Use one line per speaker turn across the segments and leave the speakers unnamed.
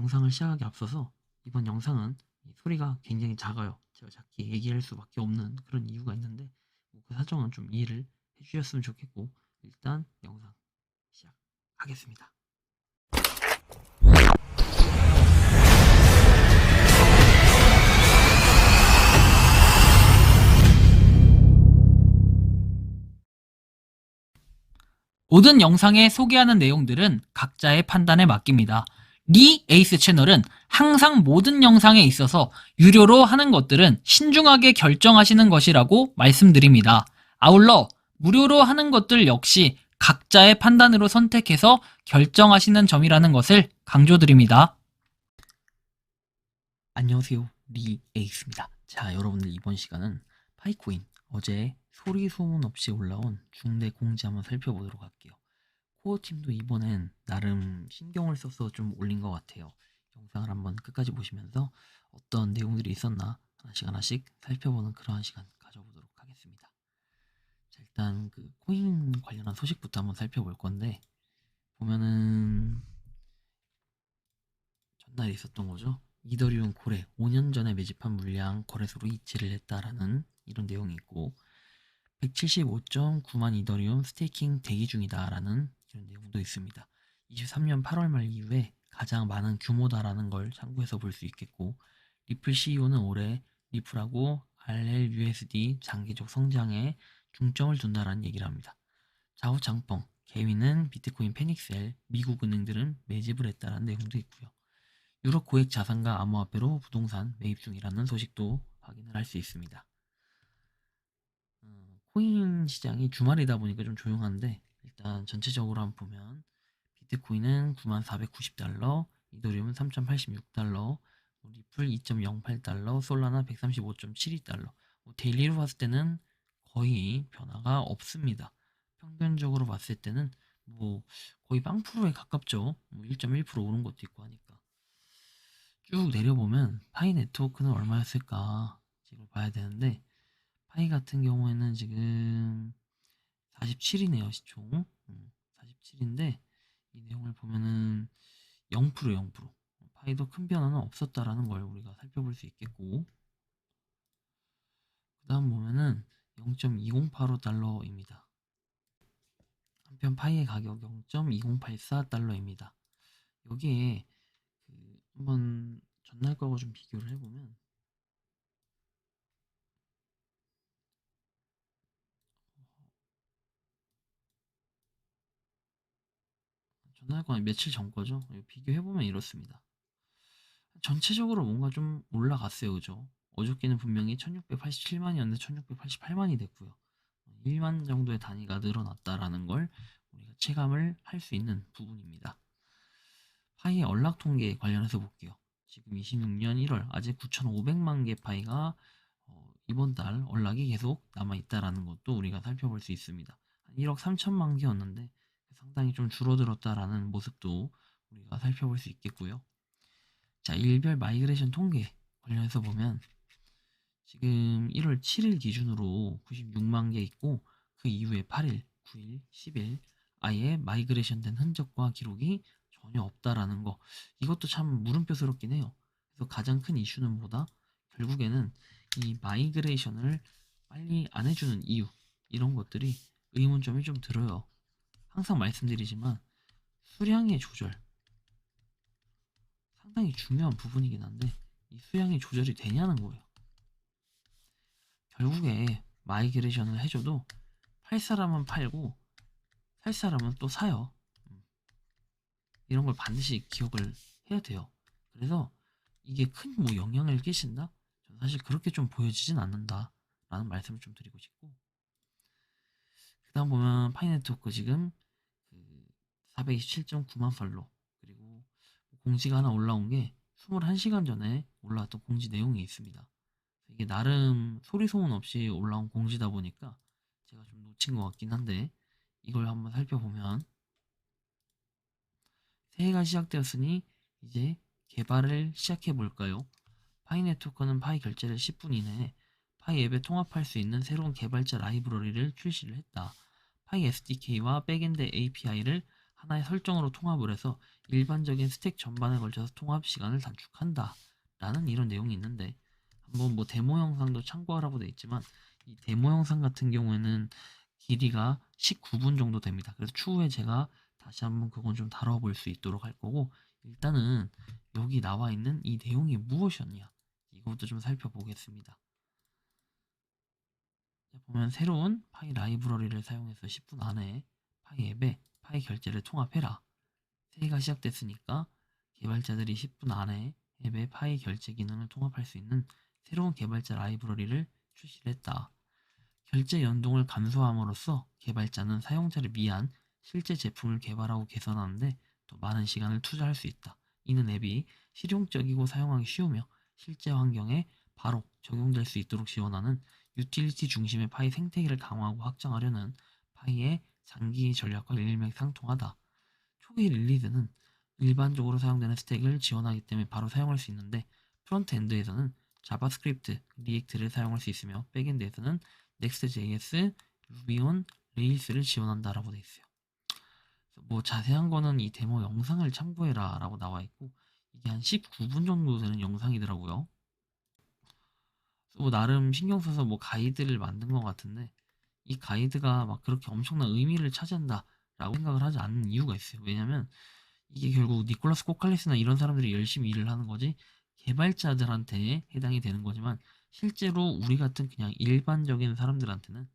영상을 시작하기 앞서서 이번 영상은 소리가 굉장히 작아요. 제가 작게 얘기할 수밖에 없는 그런 이유가 있는데 그 사정은 좀 이해를 해주셨으면 좋겠고, 일단 영상 시작하겠습니다. 모든 영상에 소개하는 내용들은 각자의 판단에 맡깁니다. 리 에이스 채널은 항상 모든 영상에 있어서 유료로 하는 것들은 신중하게 결정하시는 것이라고 말씀드립니다. 아울러 무료로 하는 것들 역시 각자의 판단으로 선택해서 결정하시는 점이라는 것을 강조드립니다. 안녕하세요, 리 에이스입니다. 자, 여러분들 이번 시간은 파이코인 어제 소리 소문 없이 올라온 중대 공지 한번 살펴보도록 할게요. 코어팀도 이번엔 나름 신경을 써서 좀 올린 것 같아요. 영상을 한번 끝까지 보시면서 어떤 내용들이 있었나 하나씩 하나씩 살펴보는 그러한 시간 가져보도록 하겠습니다. 자, 일단 그 코인 관련한 소식부터 한번 살펴볼 건데, 보면은 전날에 있었던 거죠. 이더리움 고래 5년 전에 매집한 물량 거래소로 이체를 했다라는 이런 내용이 있고, 175.9만 이더리움 스테이킹 대기 중이다라는 이런 내용도 있습니다. 23년 8월 말 이후에 가장 많은 규모다라는 걸 참고해서 볼 수 있겠고, 리플 CEO는 올해 리플하고 RLUSD 장기적 성장에 중점을 둔다라는 얘기를 합니다. 좌우장펑, 개미는 비트코인 페닉셀, 미국 은행들은 매집을 했다라는 내용도 있고요. 유럽 고액 자산가 암호화폐로 부동산 매입 중이라는 소식도 확인을 할 수 있습니다. 코인 시장이 주말이다 보니까 좀 조용한데, 일단 전체적으로 한번 보면 비트코인은 9490달러, 이더리움은 3086달러, 리플 2.08달러, 솔라나 135.72달러. 데일리로 봤을 때는 거의 변화가 없습니다. 평균적으로 봤을 때는 거의 0%에 가깝죠. 1.1% 오른 것도 있고 하니까. 쭉 내려보면 파이 네트워크는 얼마였을까 지금 봐야 되는데, 파이 같은 경우에는 지금 47이네요, 시총. 47인데, 이 내용을 보면은 0%. 파이도 큰 변화는 없었다라는 걸 우리가 살펴볼 수 있겠고, 그 다음 보면은 0.2085달러입니다. 한편 파이의 가격 0.2084달러입니다. 여기에 한번 전날 거하고 좀 비교를 해보면, 전날 거 며칠 전 거죠. 비교해보면 이렇습니다. 전체적으로 뭔가 좀 올라갔어요, 그죠? 어저께는 분명히 1687만이었는데 1688만이 됐고요. 1만 정도의 단위가 늘어났다라는 걸 우리가 체감을 할 수 있는 부분입니다. 파이의 언락 통계 관련해서 볼게요. 지금 26년 1월 아직 9,500만 개 파이가 이번 달 언락이 계속 남아있다라는 것도 우리가 살펴볼 수 있습니다. 1억 3천만 개였는데 상당히 좀 줄어들었다라는 모습도 우리가 살펴볼 수 있겠고요. 자, 일별 마이그레이션 통계 관련해서 보면 지금 1월 7일 기준으로 96만 개 있고, 그 이후에 8일, 9일, 10일 아예 마이그레이션 된 흔적과 기록이 전혀 없다라는 거, 이것도 참 물음표스럽긴 해요. 그래서 가장 큰 이슈는 뭐다? 결국에는 이 마이그레이션을 빨리 안 해주는 이유, 이런 것들이 의문점이 좀 들어요. 항상 말씀드리지만 수량의 조절 상당히 중요한 부분이긴 한데, 이 수량의 조절이 되냐는 거예요. 결국에 마이그레이션을 해줘도 팔 사람은 팔고 살 사람은 또 사요. 이런 걸 반드시 기억을 해야 돼요. 그래서 이게 큰 영향을 끼친다? 저는 사실 그렇게 좀 보여지진 않는다 라는 말씀을 좀 드리고 싶고, 그 다음 보면 파이네트워크 지금 427.9만 팔로, 그리고 공지가 하나 올라온 게 21시간 전에 올라왔던 공지 내용이 있습니다. 이게 나름 소리 소문 없이 올라온 공지다 보니까 제가 좀 놓친 것 같긴 한데, 이걸 한번 살펴보면 새해가 시작되었으니 이제 개발을 시작해 볼까요? 파이 네트워크는 파이 결제를 10분 이내에 파이 앱에 통합할 수 있는 새로운 개발자 라이브러리를 출시를 했다. 파이 SDK와 백엔드 API를 하나의 설정으로 통합을 해서 일반적인 스택 전반에 걸쳐서 통합 시간을 단축한다 라는 이런 내용이 있는데, 한번 뭐 데모 영상도 참고하라고 되어 있지만 이 데모 영상 같은 경우에는 길이가 19분 정도 됩니다. 그래서 추후에 제가 다시 한번 그건 좀 다뤄볼 수 있도록 할 거고, 일단은 여기 나와 있는 이 내용이 무엇이었냐 이것부터 좀 살펴보겠습니다. 보면 새로운 파이 라이브러리를 사용해서 10분 안에 파이 앱에 파이 결제를 통합해라. 새해가 시작됐으니까 개발자들이 10분 안에 앱에 파이 결제 기능을 통합할 수 있는 새로운 개발자 라이브러리를 출시를 했다. 결제 연동을 감소함으로써 개발자는 사용자를 위한 실제 제품을 개발하고 개선하는데 더 많은 시간을 투자할 수 있다. 이는 앱이 실용적이고 사용하기 쉬우며 실제 환경에 바로 적용될 수 있도록 지원하는 유틸리티 중심의 파이 생태계를 강화하고 확장하려는 파이의 장기 전략과 일맥상통하다. 초기 릴리즈는 일반적으로 사용되는 스택을 지원하기 때문에 바로 사용할 수 있는데, 프론트엔드에서는 자바스크립트, 리액트를 사용할 수 있으며 백엔드에서는 넥스트.js, 루비 온 레일스를 지원한다라고 되어 있어요. 뭐 자세한 거는 이 데모 영상을 참고해라 라고 나와 있고, 이게 한 19분 정도 되는 영상이더라고요. 뭐 나름 신경 써서 뭐 가이드를 만든 것 같은데, 이 가이드가 막 그렇게 엄청난 의미를 차지한다 라고 생각을 하지 않는 이유가 있어요. 왜냐면 이게 결국 니콜라스 코칼리스나 이런 사람들이 열심히 일을 하는 거지 개발자들한테 해당이 되는 거지만, 실제로 우리 같은 그냥 일반적인 사람들한테는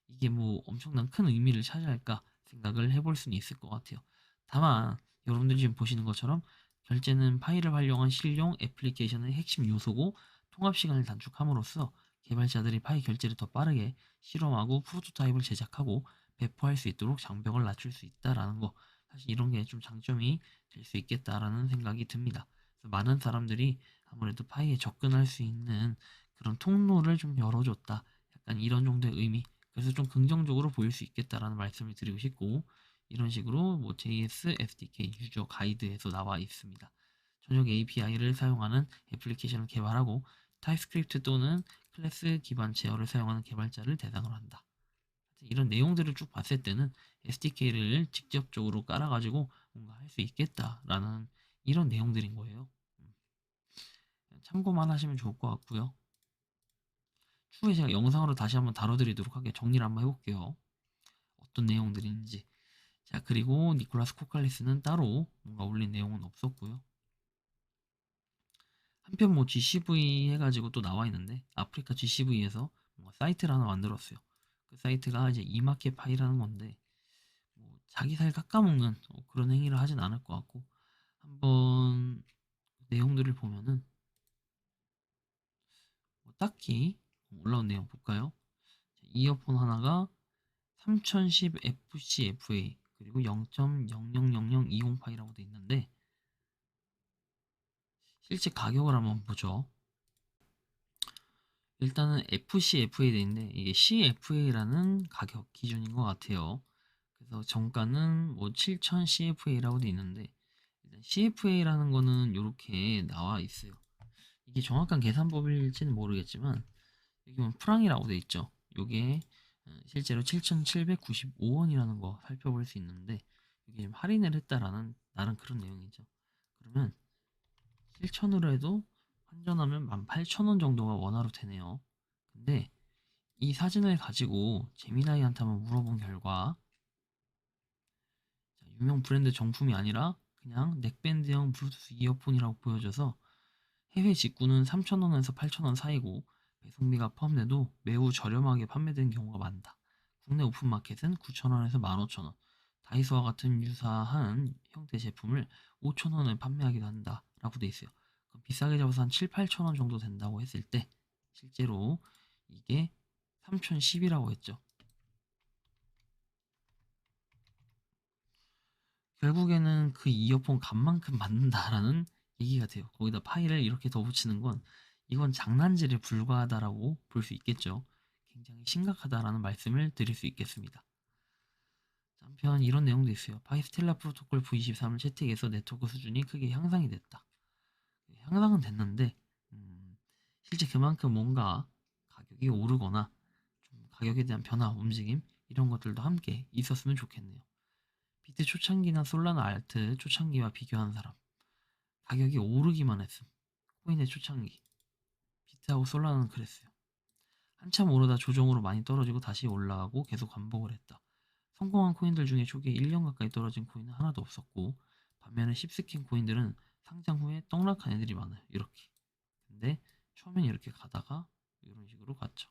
이게 뭐 엄청난 큰 의미를 차지할까 생각을 해볼 수는 있을 것 같아요. 다만 여러분들이 지금 보시는 것처럼 결제는 파일을 활용한 실용 애플리케이션의 핵심 요소고, 통합 시간을 단축함으로써 개발자들이 파일 결제를 더 빠르게 실험하고 프로토타입을 제작하고 배포할 수 있도록 장벽을 낮출 수 있다라는 거, 사실 이런 게 좀 장점이 될 수 있겠다라는 생각이 듭니다. 그래서 많은 사람들이 아무래도 파이에 접근할 수 있는 그런 통로를 좀 열어줬다, 약간 이런 정도의 의미, 그래서 좀 긍정적으로 보일 수 있겠다라는 말씀을 드리고 싶고, 이런 식으로 뭐 JS SDK 유저 가이드에서 나와 있습니다. 전용 API를 사용하는 애플리케이션을 개발하고 타입스크립트 또는 클래스 기반 제어를 사용하는 개발자를 대상으로 한다. 이런 내용들을 쭉 봤을 때는 SDK를 직접적으로 깔아가지고 뭔가 할 수 있겠다라는 이런 내용들인 거예요. 참고만 하시면 좋을 것 같고요. 추후에 제가 영상으로 다시 한번 다뤄드리도록 하게 정리를 한번 해볼게요. 어떤 내용들인지. 자, 그리고 니콜라스 코칼리스는 따로 뭔가 올린 내용은 없었고요. 한편 뭐 GCV 해가지고 또 나와 있는데, 아프리카 GCV에서 뭔가 사이트를 하나 만들었어요. 그 사이트가 이제 이마켓 파이라는 건데, 뭐 자기 살 깎아먹는 그런 행위를 하진 않을 것 같고, 한번 내용들을 보면은 뭐 딱히 올라온 내용 볼까요? 이어폰 하나가 3010 FCFA 그리고 0.000020 파이라고 돼 있는데, 실제 가격을 한번 보죠. 일단은 FCFA 돼 있는데 이게 CFA라는 가격 기준인 것 같아요. 그래서 정가는 뭐 7000 CFA라고 돼 있는데, 일단 CFA라는 거는 이렇게 나와 있어요. 이게 정확한 계산법일지는 모르겠지만 여기 보면 프랑이라고 돼 있죠. 요게 실제로 7,795원이라는 거 살펴볼 수 있는데, 이게 지금 할인을 했다라는 나름 그런 내용이죠. 그러면 7,000으로 해도 환전하면 18,000원 정도가 원화로 되네요. 근데 이 사진을 가지고 제미나이한테 한번 물어본 결과, 유명 브랜드 정품이 아니라 그냥 넥밴드형 블루투스 이어폰이라고 보여져서 해외 직구는 3,000원에서 8,000원 사이고 배송비가 포함돼도 매우 저렴하게 판매되는 경우가 많다. 국내 오픈마켓은 9,000원에서 15,000원, 다이소와 같은 유사한 형태 제품을 5,000원에 판매하기도 한다 라고 돼 있어요. 그럼 비싸게 잡아서 한 7, 8,000원 정도 된다고 했을 때 실제로 이게 3,010이라고 했죠. 결국에는 그 이어폰 값만큼 받는다라는 얘기가 돼요. 거기다 파일을 이렇게 더 붙이는 건 이건 장난질에 불과하다라고 볼 수 있겠죠. 굉장히 심각하다라는 말씀을 드릴 수 있겠습니다. 한편 이런 내용도 있어요. 파이스텔라 프로토콜 V23을 채택해서 네트워크 수준이 크게 향상이 됐다. 향상은 됐는데 실제 그만큼 뭔가 가격이 오르거나 좀 가격에 대한 변화, 움직임 이런 것들도 함께 있었으면 좋겠네요. 비트 초창기나 솔라나 알트 초창기와 비교한 사람. 가격이 오르기만 했음. 코인의 초창기. 비트하고 솔라나는 그랬어요. 한참 오르다 조정으로 많이 떨어지고 다시 올라가고 계속 반복을 했다. 성공한 코인들 중에 초기에 1년 가까이 떨어진 코인은 하나도 없었고, 반면에 10스캔 코인들은 상장 후에 떡락한 애들이 많아요. 이렇게. 근데 처음엔 이렇게 가다가 이런 식으로 갔죠.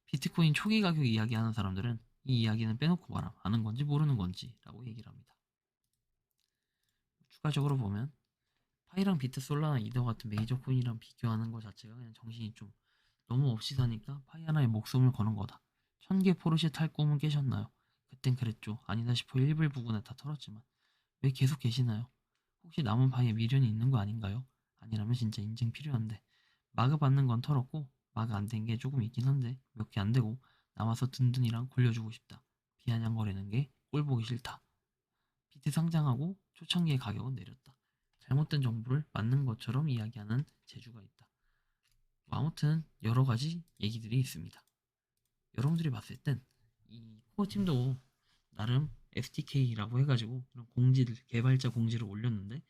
비트코인 초기 가격 이야기하는 사람들은 이 이야기는 빼놓고 말함. 아는 건지 모르는 건지 라고 얘기를 합니다. 추가적으로 보면 파이랑 비트, 솔라나, 이더 같은 메이저 코인이랑 비교하는 것 자체가 그냥 정신이 좀 너무 없이 사니까 파이 하나에 목숨을 거는 거다. 1000개 포르쉐 탈 꿈은 깨셨나요? 그땐 그랬죠. 아니다 싶어 1불 부근에 다 털었지만 왜 계속 계시나요? 혹시 남은 파이에 미련이 있는 거 아닌가요? 아니라면 진짜 인증 필요한데. 마그 받는 건 털었고 마그 안 된 게 조금 있긴 한데 몇 개 안 되고 남아서 든든이랑 굴려주고 싶다. 비아냥거리는 게 꼴 보기 싫다. 비트 상장하고 초창기의 가격은 내렸다. 잘못된 정보를 맞는 것처럼 이야기하는 재주가 있다. 아무튼 여러 가지 얘기들이 있습니다. 여러분들이 봤을 땐 이 코어 팀도 나름 SDK라고 해가지고 이런 공지들, 개발자 공지를 올렸는데,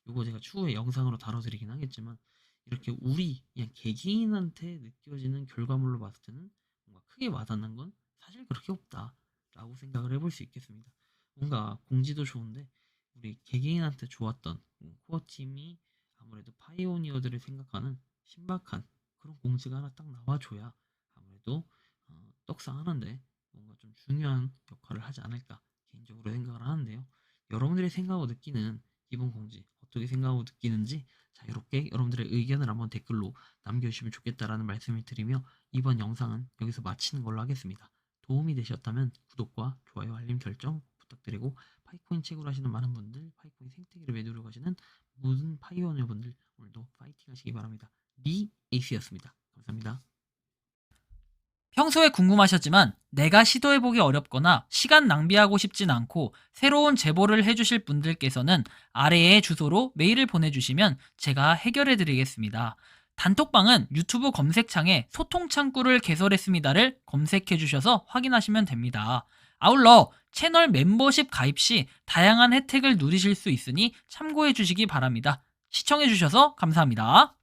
이거 제가 추후에 영상으로 다뤄드리긴 하겠지만, 이렇게 우리 그냥 개개인한테 느껴지는 결과물로 봤을 때는 뭔가 크게 와닿는 건 사실 그렇게 없다라고 생각을 해볼 수 있겠습니다. 뭔가 공지도 좋은데 우리 개개인한테 좋았던 코어 팀이 아무래도 파이오니어들을 생각하는 신박한 그런 공지가 하나 딱 나와줘야 아무래도 떡상하는데 뭔가 좀 중요한 역할을 하지 않을까 개인적으로 생각을 하는데요. 여러분들이 생각하고 느끼는 기본 공지 어떻게 생각하고 느끼는지 자유롭게 여러분들의 의견을 한번 댓글로 남겨주시면 좋겠다라는 말씀을 드리며, 이번 영상은 여기서 마치는 걸로 하겠습니다. 도움이 되셨다면 구독과 좋아요, 알림 설정 부탁드리고, 파이코인 채굴 하시는 많은 분들, 파이코인 생태계를 매도로 가시는 모든 파이오니어 분들 오늘도 파이팅 하시기 바랍니다. 리 에이스였습니다. 감사합니다.
평소에 궁금하셨지만 내가 시도해보기 어렵거나 시간 낭비하고 싶진 않고 새로운 제보를 해주실 분들께서는 아래의 주소로 메일을 보내주시면 제가 해결해드리겠습니다. 단톡방은 유튜브 검색창에 소통창구를 개설했습니다를 검색해주셔서 확인하시면 됩니다. 아울러 채널 멤버십 가입 시 다양한 혜택을 누리실 수 있으니 참고해주시기 바랍니다. 시청해주셔서 감사합니다.